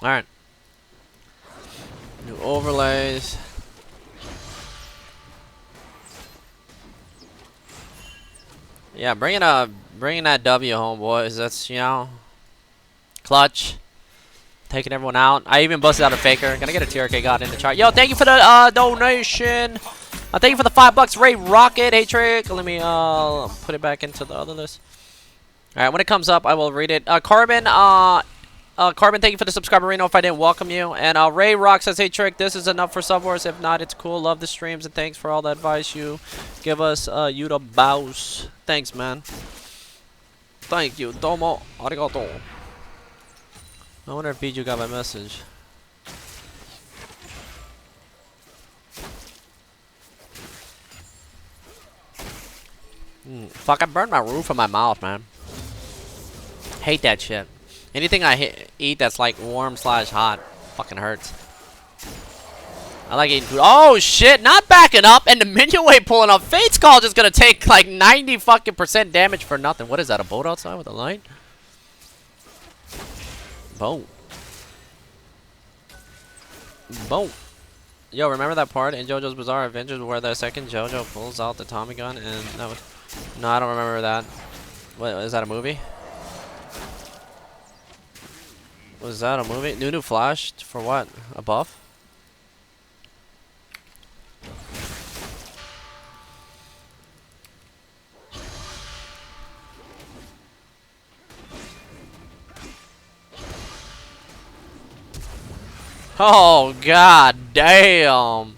Alright. New overlays. Yeah, bringing that W home, boys. That's, you know, clutch. Taking everyone out. I even busted out a faker. Gonna get a TRK god in the chart. Yo, thank you for the donation. Thank you for the $5. Ray Rocket. Hey, Trick. Let me put it back into the other list. Alright, when it comes up, I will read it. Carbon, thank you for the subscriber. Reno, if I didn't welcome you. And Ray Rock says, hey, Trick, this is enough for Subwars. If not, it's cool. Love the streams, and thanks for all the advice you give us. You the boss. Thanks, man. Thank you. Domo. Arigato. I wonder if Biju got my message. Fuck, I burned my roof of my mouth, man. Hate that shit. Anything I eat that's like warm / hot fucking hurts. I like eating food. Oh shit, not backing up, and the minion wave pulling up. Fate's Call just gonna take like 90% damage for nothing. What is that, a boat outside with a light? Boat. Boat. Yo, remember that part in JoJo's Bizarre Adventures where the second JoJo pulls out the Tommy gun and that was... No, I don't remember that. What, is that a movie? Was that a movie? Nunu flashed for what? A buff? Oh god damn.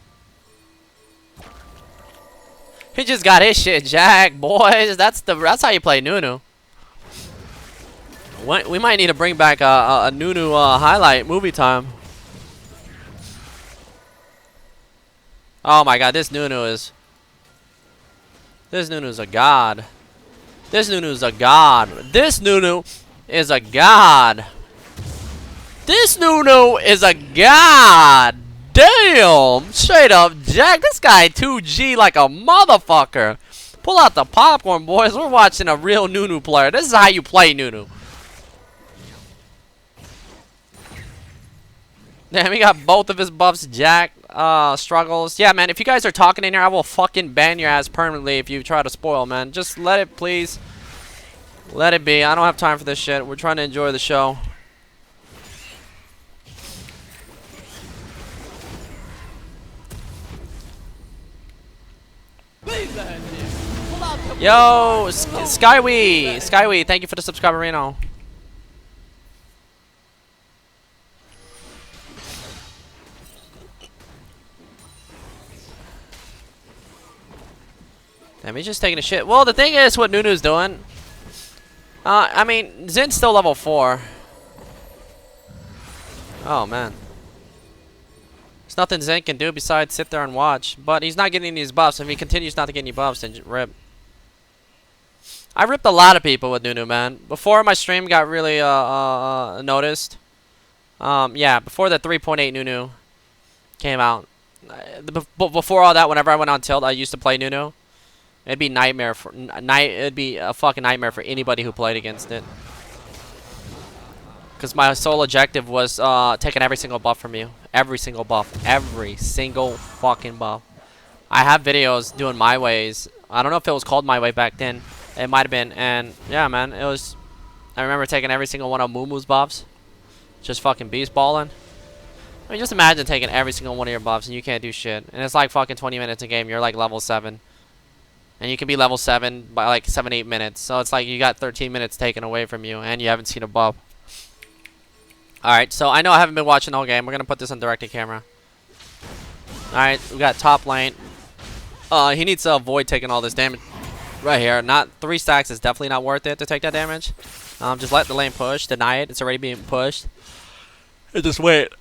He just got his shit jacked, boys. That's how you play Nunu. We might need to bring back a Nunu highlight movie time. Oh my god, this Nunu is a god. This Nunu's a god. This Nunu is a god. This Nunu is a god. Damn. Straight up jack. This guy 2G like a motherfucker. Pull out the popcorn, boys. We're watching a real Nunu player. This is how you play Nunu. Damn, he got both of his buffs jacked. Struggles. Yeah, man, if you guys are talking in here, I will fucking ban your ass permanently if you try to spoil, man. Just let it, please. Let it be. I don't have time for this shit. We're trying to enjoy the show. Yo, Skywee, thank you for the subscriber, Reno. Damn, he's just taking a shit. Well, the thing is, what Nunu's doing. I mean, Zin's still level 4. Oh man. There's nothing Zen can do besides sit there and watch. But he's not getting these buffs. If he continues not to get any buffs, then rip. I ripped a lot of people with Nunu, man. Before my stream got really noticed. Yeah, before the 3.8 Nunu came out. Before all that, whenever I went on tilt, I used to play Nunu. It'd be nightmare for it'd be a fucking nightmare for anybody who played against it. Because my sole objective was taking every single buff from you. Every single buff. Every single fucking buff. I have videos doing my ways. I don't know if it was called my way back then. It might have been. And yeah, man, it was. I remember taking every single one of Moomoo's buffs. Just fucking beast balling. I mean, just imagine taking every single one of your buffs and you can't do shit. And it's like fucking 20 minutes a game. You're like level 7. And you can be level 7 by like 7-8 minutes. So it's like you got 13 minutes taken away from you and you haven't seen a buff. Alright, so I know I haven't been watching the whole game. We're going to put this on directed camera. Alright, we got top lane. He needs to avoid taking all this damage right here. Not 3 stacks is definitely not worth it to take that damage. Just let the lane push. Deny it. It's already being pushed. And just wait.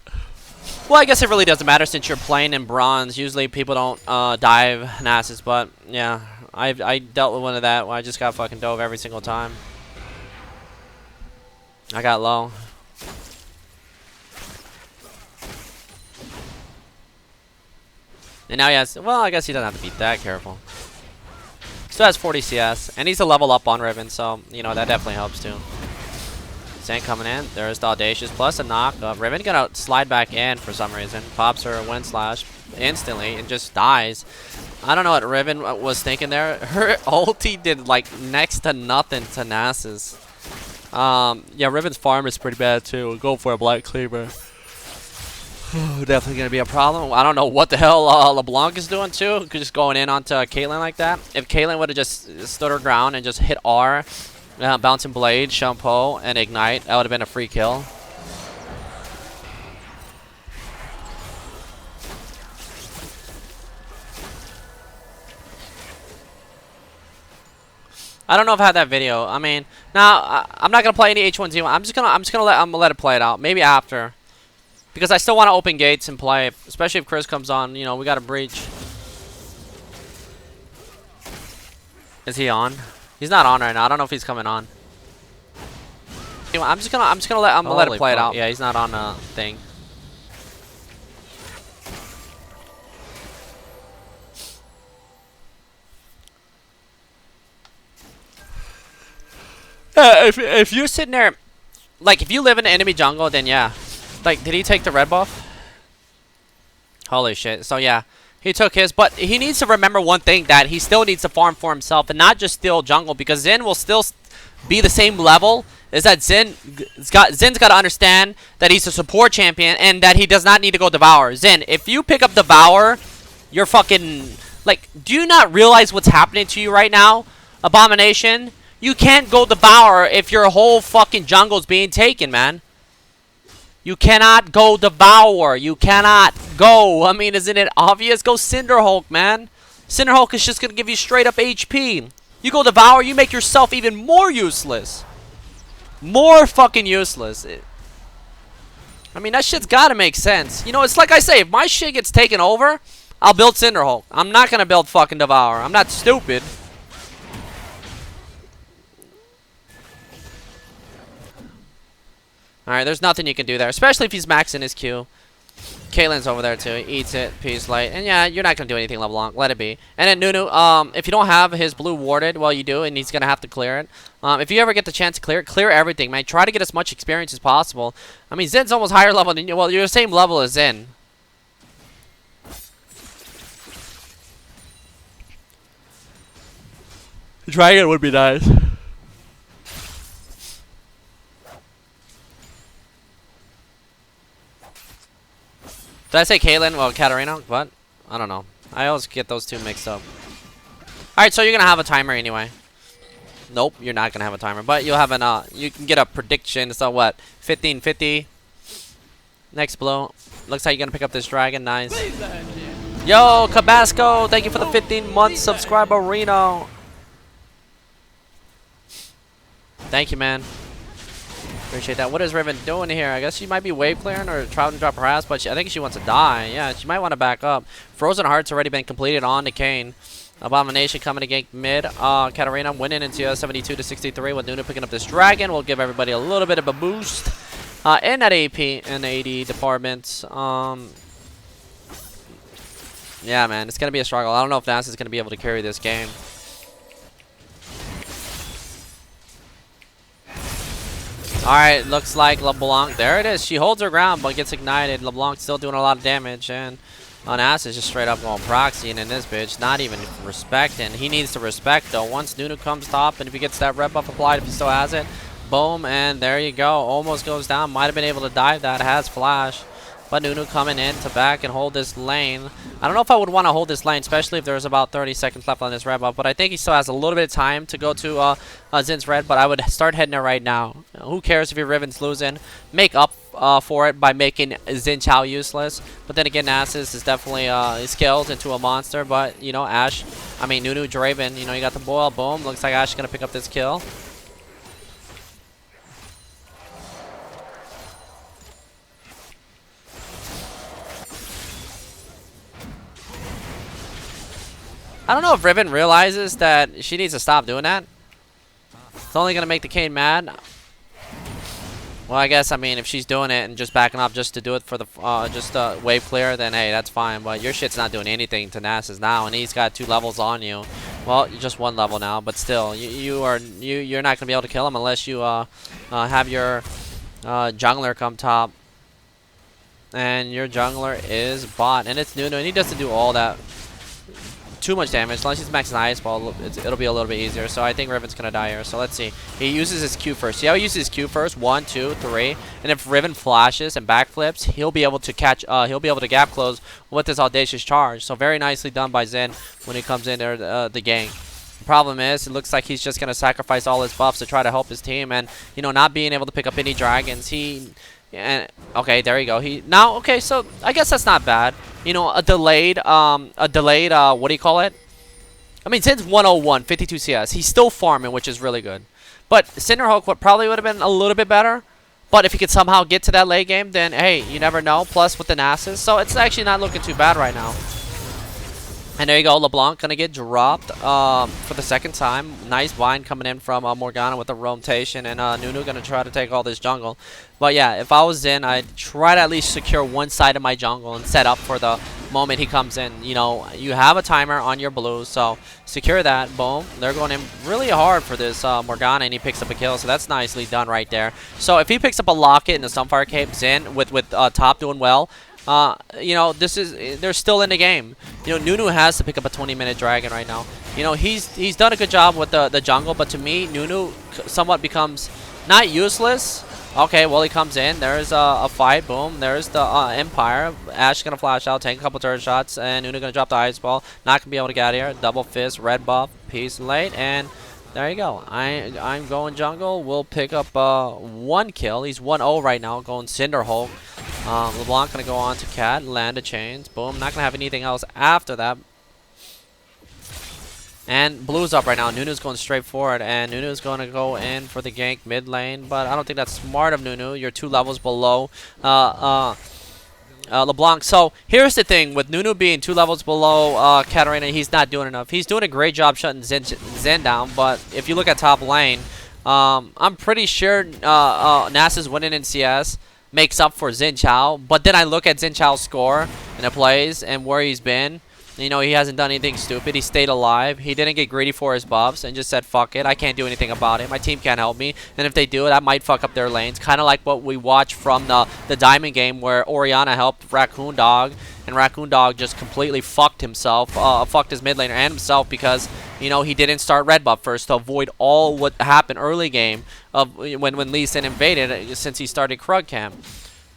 Well, I guess it really doesn't matter since you're playing in bronze. Usually people don't dive Nasus, but yeah. I dealt with one of that where I just got fucking dove every single time. I got low. And now he has, well, I guess he doesn't have to be that careful. Still has 40 CS, and he's a level up on Ribbon, so, you know, that definitely helps too. Zen coming in. There's the Audacious plus a knock. Riven gonna slide back in for some reason. Pops her wind slash instantly and just dies. I don't know what Riven was thinking there. Her ulti did like next to nothing to Nasus. Yeah, Riven's farm is pretty bad too. We'll go for a Black Cleaver. Definitely gonna be a problem. I don't know what the hell LeBlanc is doing too. Just going in onto Caitlyn like that. If Caitlyn would have just stood her ground and just hit R, Bouncing Blade, Shampoo, and Ignite, that would have been a free kill. I don't know if I had that video. I mean, now I'm not gonna play any H1Z1. I'm just gonna let it play it out. Maybe after, because I still want to open gates and play, especially if Chris comes on. You know, we got a breach. Is he on? He's not on right now. I don't know if he's coming on. Anyway, I'm gonna let it play it out. Yeah, he's not on the thing. If you're sitting there, like if you live in the enemy jungle, then yeah. Like, did he take the red buff? Holy shit. So yeah, he took his, but he needs to remember one thing, that he still needs to farm for himself and not just steal jungle, because Zen will still be the same level. Is that Zen's got to understand that he's a support champion and that he does not need to go Devour. Zen, if you pick up Devour, you're fucking, like, do you not realize what's happening to you right now, Abomination? You can't go Devour if your whole fucking jungle's being taken, man. You cannot go Devour. You cannot go. I mean, isn't it obvious? Go Cinderhulk, man. Cinderhulk is just going to give you straight up HP. You go Devour, you make yourself even more useless. More fucking useless. I mean, that shit's got to make sense. You know, it's like I say, if my shit gets taken over, I'll build Cinderhulk. I'm not going to build fucking Devour. I'm not stupid. Alright, there's nothing you can do there, especially if he's maxing his Q. Caitlyn's over there too. He eats it, peace light. And yeah, you're not going to do anything LeBlanc. Let it be. And then Nunu, if you don't have his blue warded, well, you do, and he's going to have to clear it. If you ever get the chance to clear it, clear everything, man. Try to get as much experience as possible. I mean, Zen's almost higher level than you. Well, you're the same level as Zen. Dragon would be nice. Did I say Caitlyn? Well, Katarina? What? I don't know. I always get those two mixed up. Alright, so you're going to have a timer anyway. Nope, you're not going to have a timer. But you'll have an, you can get a prediction. So what? 1550. Next blow. Looks like you're going to pick up this dragon. Nice. Yo, Cabasco. Thank you for the 15-month subscriber, Reno. Thank you, man. Appreciate that. What is Riven doing here? I guess she might be wave clearing or trying to drop her ass, but I think she wants to die. Yeah, she might want to back up. Frozen Heart's already been completed on the Kane. Abomination coming to gank mid. Katarina winning into 72 to 63 with Nunu picking up this dragon. We'll give everybody a little bit of a boost in that AP and AD department. Yeah, man, it's going to be a struggle. I don't know if Nasus is going to be able to carry this game. Alright, looks like LeBlanc. There it is. She holds her ground but gets ignited. LeBlanc still doing a lot of damage. And Nasus is just straight up going proxy. And in this bitch, not even respecting. He needs to respect, though. Once Nunu comes top, and if he gets that red buff applied, if he still has it, boom, and there you go. Almost goes down. Might have been able to dive that. Has flash. But Nunu coming in to back and hold this lane. I don't know if I would want to hold this lane, especially if there's about 30 seconds left on this red buff. But I think he still has a little bit of time to go to Zin's red. But I would start heading there right now. Who cares if your Riven's losing? Make up for it by making Xin Chao useless. But then again, Nasus is definitely scaled into a monster. But, you know, Nunu, Draven, you know, you got the boil. Boom. Looks like Ash is going to pick up this kill. I don't know if Riven realizes that she needs to stop doing that. It's only going to make the Kane mad. Well, I guess, I mean, if she's doing it and just backing up just to do it for the wave clear, then hey, that's fine. But your shit's not doing anything to Nasus now, and he's got 2 levels on you. Well, you're just 1 level now, but still, you're not gonna be able to kill him unless you have your jungler come top. And your jungler is bot, and it's Nunu, and he doesn't do all that too much damage. Unless he's maxing ice ball, it'll be a little bit easier. So I think Riven's gonna die here. So let's see. He uses his Q first. See how he uses his Q first? 1, 2, 3. And if Riven flashes and backflips, he'll be able to catch. He'll be able to gap close with his audacious charge. So very nicely done by Zen when he comes in there the gank. The problem is, it looks like he's just gonna sacrifice all his buffs to try to help his team, and not being able to pick up any dragons. And okay, there you go. Okay, so I guess that's not bad. A delayed what do you call it? I mean, Zin's 101, 52 CS. He's still farming, which is really good. But Cinderhulk probably would have been a little bit better. But if he could somehow get to that late game, then hey, you never know. Plus with the Nasus, so it's actually not looking too bad right now. And there you go, LeBlanc gonna get dropped for the 2nd time. Nice bind coming in from Morgana with the rotation, and Nunu gonna try to take all this jungle. But yeah, if I was Zen, I'd try to at least secure one side of my jungle and set up for the moment he comes in. You have a timer on your blue, so secure that. Boom. They're going in really hard for this Morgana, and he picks up a kill, so that's nicely done right there. So if he picks up a Locket and the Sunfire Cape, Zen with top doing well, they're still in the game. Nunu has to pick up a 20-minute dragon right now. He's done a good job with the jungle, but to me, Nunu somewhat becomes not useless. Okay, well, he comes in. There's a fight. Boom. There's the Empire. Ash gonna flash out, take a couple turret shots, and Nunu gonna drop the ice ball. Not gonna be able to get out of here. Double fist, red buff, peace late, and there you go. I'm going jungle. We'll pick up 1 kill. He's 1-0 right now, going Cinderhulk. LeBlanc gonna go on to Cat, land a chains. Boom. Not gonna have anything else after that. And Blue's up right now. Nunu's going straight forward, and Nunu's going to go in for the gank mid lane. But I don't think that's smart of Nunu. You're 2 levels below LeBlanc. So here's the thing with Nunu being 2 levels below Katarina, he's not doing enough. He's doing a great job shutting Zen down. But if you look at top lane, I'm pretty sure Nasus winning in CS makes up for Xin Chao. But then I look at Xin Chao's score in the plays and where he's been. He hasn't done anything stupid. He stayed alive. He didn't get greedy for his buffs and just said, fuck it. I can't do anything about it. My team can't help me. And if they do it, I might fuck up their lanes. Kind of like what we watched from the Diamond game where Orianna helped Raccoon Dog. And Raccoon Dog just completely fucked himself. Fucked his mid laner and himself because, he didn't start red buff first to avoid all what happened early game of when Lee Sin invaded since he started Krug camp.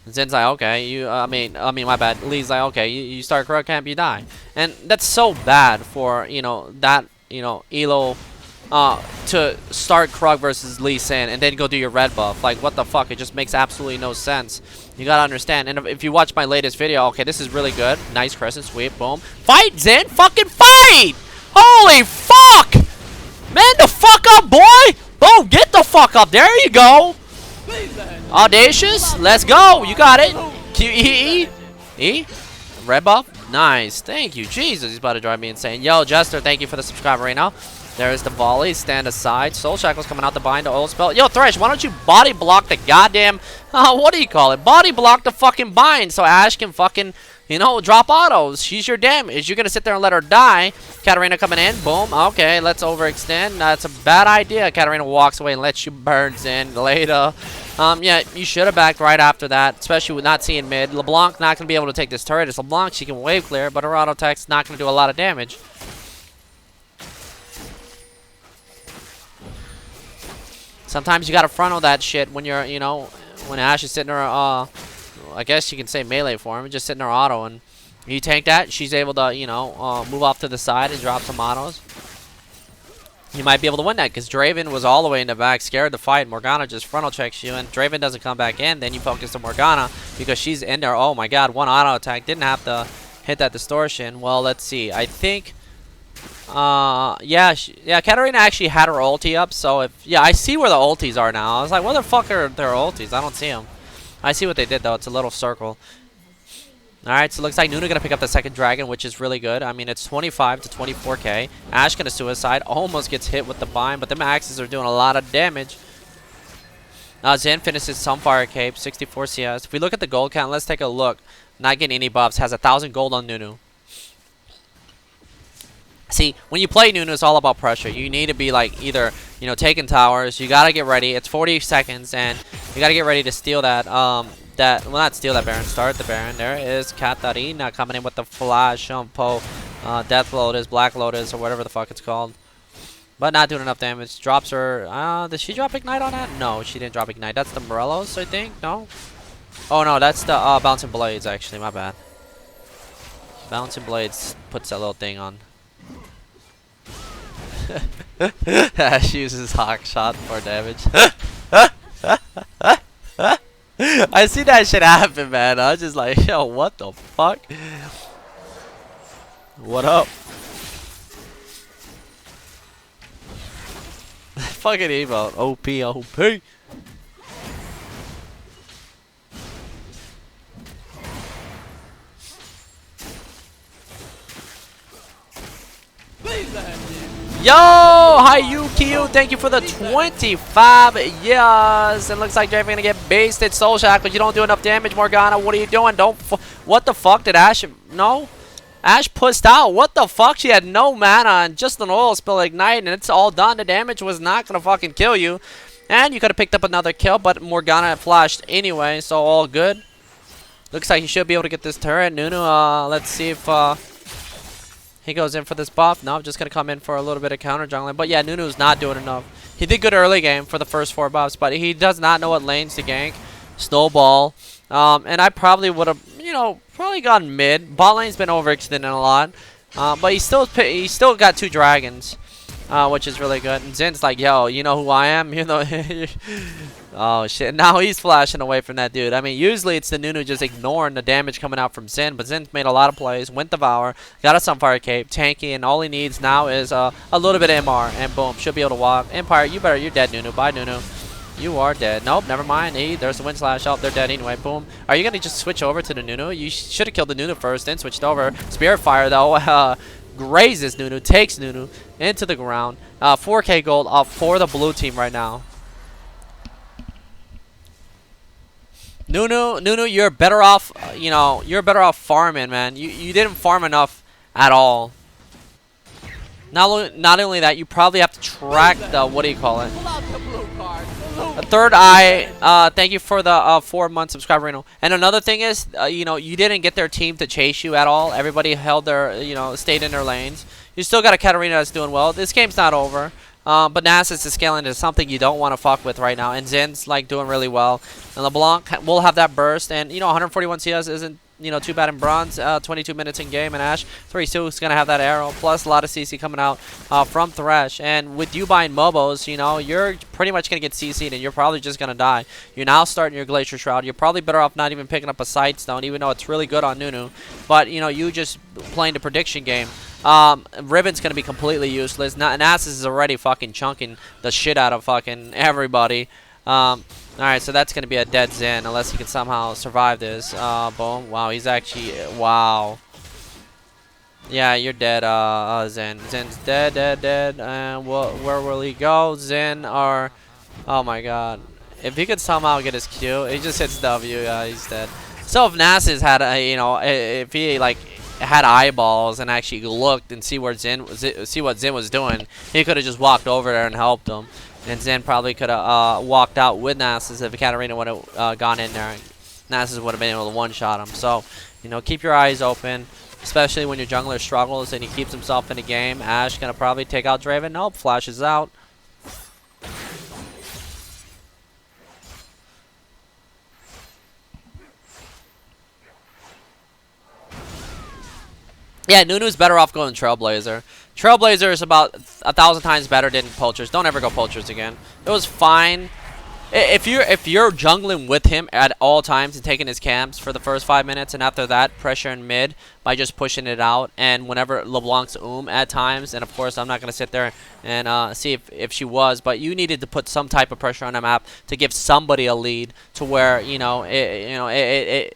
Zen's like, okay, I mean, my bad. Lee's like, okay, you start Krug camp, you die. And that's so bad for, Elo, to start Krug versus Lee Sin and then go do your red buff. Like, what the fuck? It just makes absolutely no sense. You gotta understand. And if you watch my latest video, okay, this is really good. Nice crescent sweep, boom. Fight, Zen! Fucking fight! Holy fuck! Man, the fuck up, boy! Boom, get the fuck up. There you go. Audacious, let's go. You got it. Q-E-E. Red buff. Nice. Thank you. Jesus, he's about to drive me insane. Yo, Jester, thank you for the subscriber right now. There's the volley. Stand aside. Soul Shackle's coming out to bind the oil spell. Yo, Thresh, why don't you body block the goddamn... what do you call it? Body block the fucking bind so Ash can fucking... drop autos. She's your damage. You're going to sit there and let her die. Katarina coming in. Boom. Okay, let's overextend. That's a bad idea. Katarina walks away and lets you burn in later. Yeah, you should have backed right after that, especially with not seeing mid. LeBlanc not going to be able to take this turret. It's LeBlanc. She can wave clear, but her auto attack's not going to do a lot of damage. Sometimes you got to frontal that shit when you're, when Ash is sitting there, I guess you can say melee for him, just sitting there auto, and you tank that, she's able to, move off to the side and drop some autos. You might be able to win that, because Draven was all the way in the back, scared to fight. Morgana just frontal checks you, and Draven doesn't come back in. Then you focus on Morgana, because she's in there. Oh my god, 1 auto attack, didn't have to hit that distortion. Well, let's see, I think... yeah, Katarina actually had her ulti up, so I see where the ultis are now. I was like, where the fuck are their ultis? I don't see them. I see what they did, though. It's a little circle. Alright, so it looks like Nunu going to pick up the 2nd dragon, which is really good. I mean, it's 25 to 24k. Ash going to suicide. Almost gets hit with the bind, but the axes are doing a lot of damage. Zen finishes Sunfire Cape, 64 CS. If we look at the gold count, let's take a look. Not getting any buffs. Has 1,000 gold on Nunu. See, when you play Nunu, it's all about pressure. You need to be like either, you know, taking towers. You gotta get ready. It's 40 seconds, and you gotta get ready to steal that. Well, not steal that Baron. Start the Baron. There is Katarina coming in with the flash, Shampoo, Death Lotus, Black Lotus, or whatever the fuck it's called. But not doing enough damage. Drops her. Did she drop Ignite on that? No, she didn't drop Ignite. That's the Morellos, I think. No. Oh no, that's the Bouncing Blades. Actually, my bad. Bouncing Blades puts that little thing on. Ash uses Hawk Shot for damage. I see that shit happen, man. I was just like, yo, what the fuck? What up? Fucking emote. OP, OP. Yo, hi Yu, thank you for the 25 years. It looks like Draven gonna get basted. Soul Shack, but you don't do enough damage, Morgana. What are you doing? What the fuck did Ash? No, Ash pushed out. What the fuck? She had no mana and just an oil spill ignite, and it's all done. The damage was not gonna fucking kill you, and you could have picked up another kill, but Morgana flashed anyway, so all good. Looks like you should be able to get this turret. Nunu, let's see if he goes in for this buff. No, I'm just going to come in for a little bit of counter jungling. But yeah, Nunu's not doing enough. He did good early game for the first 4 buffs, but he does not know what lanes to gank. Snowball. And I probably would have, you know, probably gone mid. Bot lane's been overextending a lot. But he still got 2 dragons, which is really good. And Zin's like, yo, you know who I am? You know. Oh shit, now he's flashing away from that dude. I mean, usually it's the Nunu just ignoring the damage coming out from Zin, but Zin's made a lot of plays, went Devour, got a Sunfire Cape, tanky, and all he needs now is a little bit of MR, and boom, should be able to walk. Empire, you're dead, Nunu. Bye, Nunu. You are dead. Nope, never mind. Hey, there's the Wind Slash. Oh, they're dead anyway. Boom. Are you going to just switch over to the Nunu? You should have killed the Nunu first, then switched over. Spirit Fire, though, grazes Nunu, takes Nunu into the ground. 4K gold for the blue team right now. Nunu, you're better off, you know, you're better off farming, man. You didn't farm enough at all. Not only that, you probably have to track the, what do you call it? A third eye, thank you for the 4-month subscriber renewal. And another thing is, you know, you didn't get their team to chase you at all. Everybody held their, you know, stayed in their lanes. You still got a Katarina that's doing well. This game's not over. But Nasus is scaling into something you don't want to fuck with right now. And Zin's like doing really well. And LeBlanc will have that burst. And, you know, 141 CS isn't, you know, too bad in bronze. 22 minutes in game. And Ash 3-2 is going to have that arrow. Plus a lot of CC coming out from Thresh. And with you buying Mobos, you know, you're pretty much going to get CC'd. And you're probably just going to die. You're now starting your Glacier Shroud. You're probably better off not even picking up a Sightstone. Even though it's really good on Nunu. But, you know, you just playing the prediction game. Ribbon's gonna be completely useless. Nasus is already fucking chunking the shit out of fucking everybody. Alright, so that's gonna be a dead Zen unless he can somehow survive this. Boom. Wow, he's actually wow. Yeah, you're dead, Zen. Zen's dead. And where will he go? Zen or oh my god. If he could somehow get his Q, he just hits W, he's dead. So if Nasus had you know, if he like had eyeballs and actually looked and see what Zen was doing, he could have just walked over there and helped him. And Zen probably could have walked out with Nasus if Katarina would have gone in there. Nasus would have been able to one-shot him. So, you know, keep your eyes open, especially when your jungler struggles and he keeps himself in the game. Ash gonna probably take out Draven. Nope, flashes out. Yeah, Nunu's better off going Trailblazer. Trailblazer is about 1,000 times better than Poachers. Don't ever go Poachers again. It was fine. If you're jungling with him at all times and taking his camps for the first 5 minutes, and after that pressure in mid by just pushing it out, and whenever LeBlanc's at times, and of course I'm not gonna sit there and see if she was, but you needed to put some type of pressure on the map to give somebody a lead to where it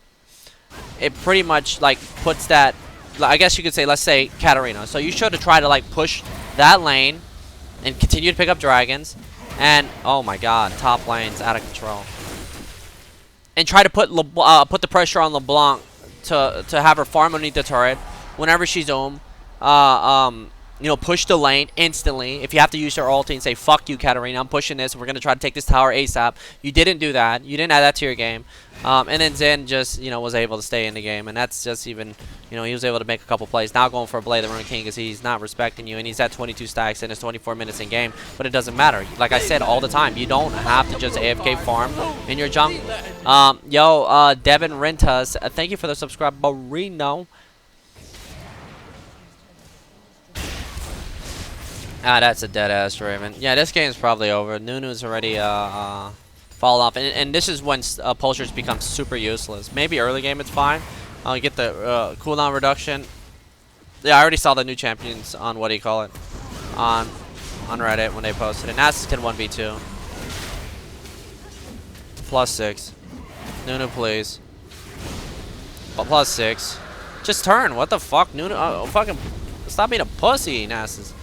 pretty much like puts that. I guess you could say, let's say Katarina. So you should have tried to like push that lane and continue to pick up dragons. And oh my god, top lane's out of control. And try to put the pressure on LeBlanc to have her farm underneath the turret whenever she's you know, push the lane instantly. If you have to use your ulti and say, fuck you, Katarina, I'm pushing this. We're going to try to take this tower ASAP. You didn't do that. You didn't add that to your game. And then Zen just, you know, was able to stay in the game. And that's just even, you know, he was able to make a couple plays. Now going for a Blade the Rune King because he's not respecting you. And he's at 22 stacks and it's 24 minutes in game. But it doesn't matter. Like I said all the time, you don't have to just AFK farm in your jungle. Devin Rentas, thank you for the subscribe, Barino. Ah, that's a dead-ass Raven. Yeah, this game's probably over. Nunu's already fall off. And this is when Pulsars become super useless. Maybe early game it's fine. I'll get the cooldown reduction. Yeah, I already saw the new champions on, what do you call it, on Reddit when they posted it. Nasus can 1v2. +6. Nunu, please. +6. Just turn. What the fuck? Nunu, fucking stop being a pussy, Nasus.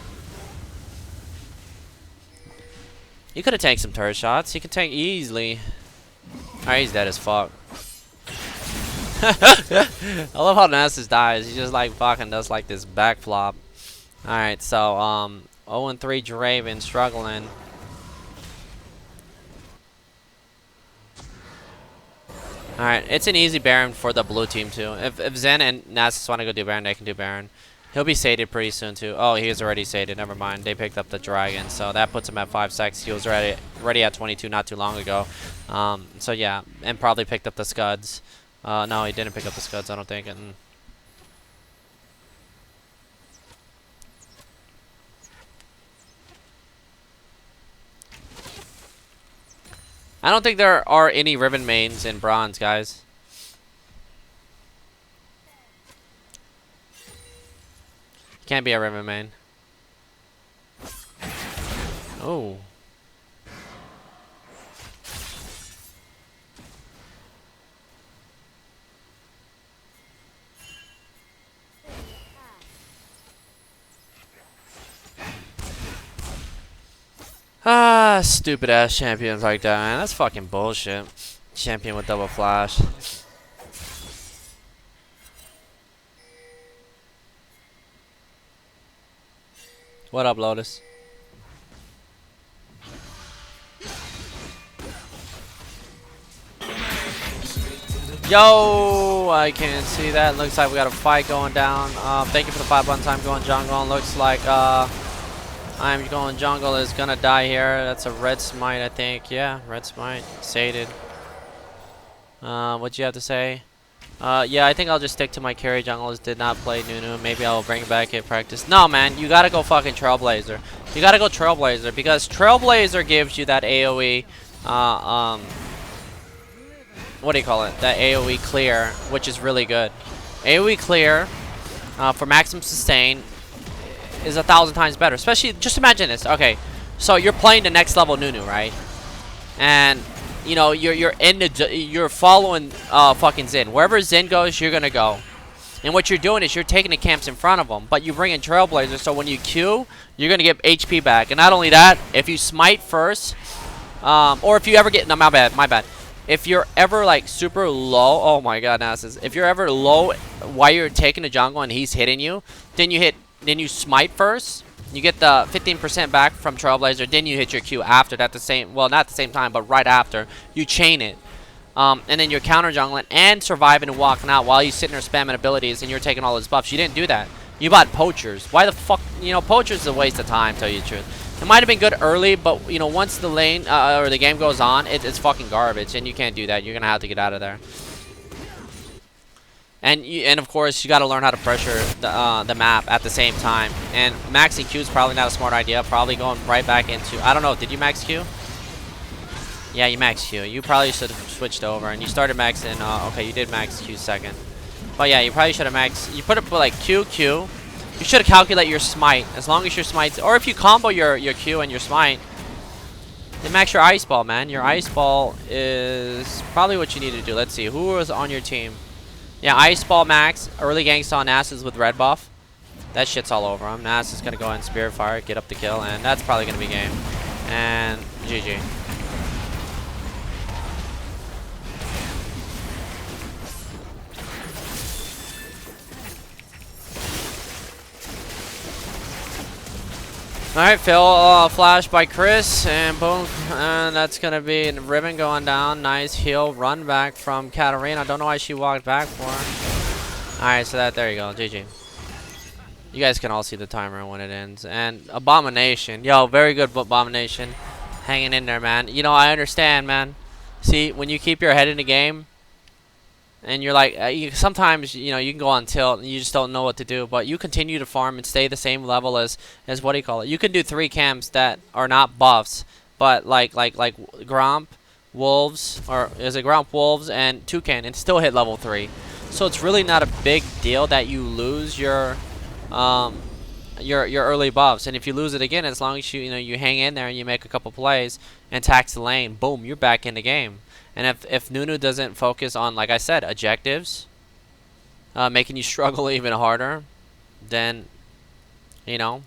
You could have taken some turret shots. You could take easily. Alright, he's dead as fuck. I love how Nasus dies. He just like fucking does like this backflop. Alright, so 0-3 Draven struggling. Alright, it's an easy Baron for the blue team too. If Zen and Nasus want to go do Baron, they can do Baron. He'll be sated pretty soon too. Oh, he is already sated. Never mind. They picked up the dragon, so that puts him at 5 seconds. He was already at 22 not too long ago. So yeah, and probably picked up the scuds. No, he didn't pick up the scuds, I don't think. I don't think there are any Riven mains in bronze, guys. Can't be a Riven main. Oh. Ah, stupid ass champions like that, man. That's fucking bullshit. Champion with double flash. What up, Lotus? Yo, I can't see that. Looks like we got a fight going down. Thank you for the 5 1 time going jungle. And looks like I'm going jungle is gonna die here. That's a red smite, I think. Yeah, red smite. Sated. What'd you have to say? Yeah, I think I'll just stick to my carry. Junglers did not play Nunu. Maybe I'll bring it back in practice. No, man, you gotta go fucking Trailblazer. You gotta go Trailblazer because Trailblazer gives you that AoE, what do you call it? That AoE clear, which is really good. AoE clear for maximum sustain is 1,000 times better. Especially, just imagine this. Okay, so you're playing the next level Nunu, right? And you know, you're following fucking Zen. Wherever Zen goes, you're gonna go. And what you're doing is you're taking the camps in front of them, but you bring in Trailblazer, so when you Q, you're gonna get HP back. And not only that, if you smite first, or if you ever get, no, my bad. If you're ever like super low, oh my god, Nasus. If you're ever low while you're taking the jungle and he's hitting you, then you smite first. You get the 15% back from Trailblazer, then you hit your Q after that well, not at the same time, but right after. You chain it. And then you're counter jungling and surviving and walking out while you're sitting there spamming abilities and you're taking all his buffs. You didn't do that. You bought Poachers. Why the fuck? You know, Poachers is a waste of time, tell you the truth. It might have been good early, but, you know, once the lane or the game goes on, it's fucking garbage, and you can't do that. You're going to have to get out of there. And of course, you got to learn how to pressure the map at the same time. And maxing Q is probably not a smart idea. Probably going right back into, I don't know, did you max Q? Yeah, you maxed Q. You probably should have switched over. And you started maxing, okay, you did max Q second. But yeah, you probably should have maxed, you put it like Q. You should have calculated your smite. As long as your smite, or if you combo your Q and your smite, then max your ice ball, man. Your ice ball is probably what you need to do. Let's see, who was on your team? Yeah, Ice Ball max. Early ganks on Nasus with red buff. That shit's all over him. Nasus is going to go in Spirit Fire, get up the kill, and that's probably going to be game. And GG. Alright, Phil, flash by Chris, and boom, and that's gonna be Ribbon going down. Nice heal, run back from Katarina. Don't know why she walked back for. Alright, so there you go, GG. You guys can all see the timer when it ends. And Abomination, yo, very good Abomination. Hanging in there, man. You know, I understand, man. See, when you keep your head in the game, and you're like, sometimes, you know, you can go on tilt and you just don't know what to do, but you continue to farm and stay the same level as what do you call it? You can do 3 camps that are not buffs, but like Gromp, Wolves, or is it Gromp, Wolves, and Toucan, and still hit level 3. So it's really not a big deal that you lose your early buffs, and if you lose it again, as long as you hang in there and you make a couple plays and tax the lane, boom, you're back in the game. And if Nunu doesn't focus on, like I said, objectives, making you struggle even harder, then, you know,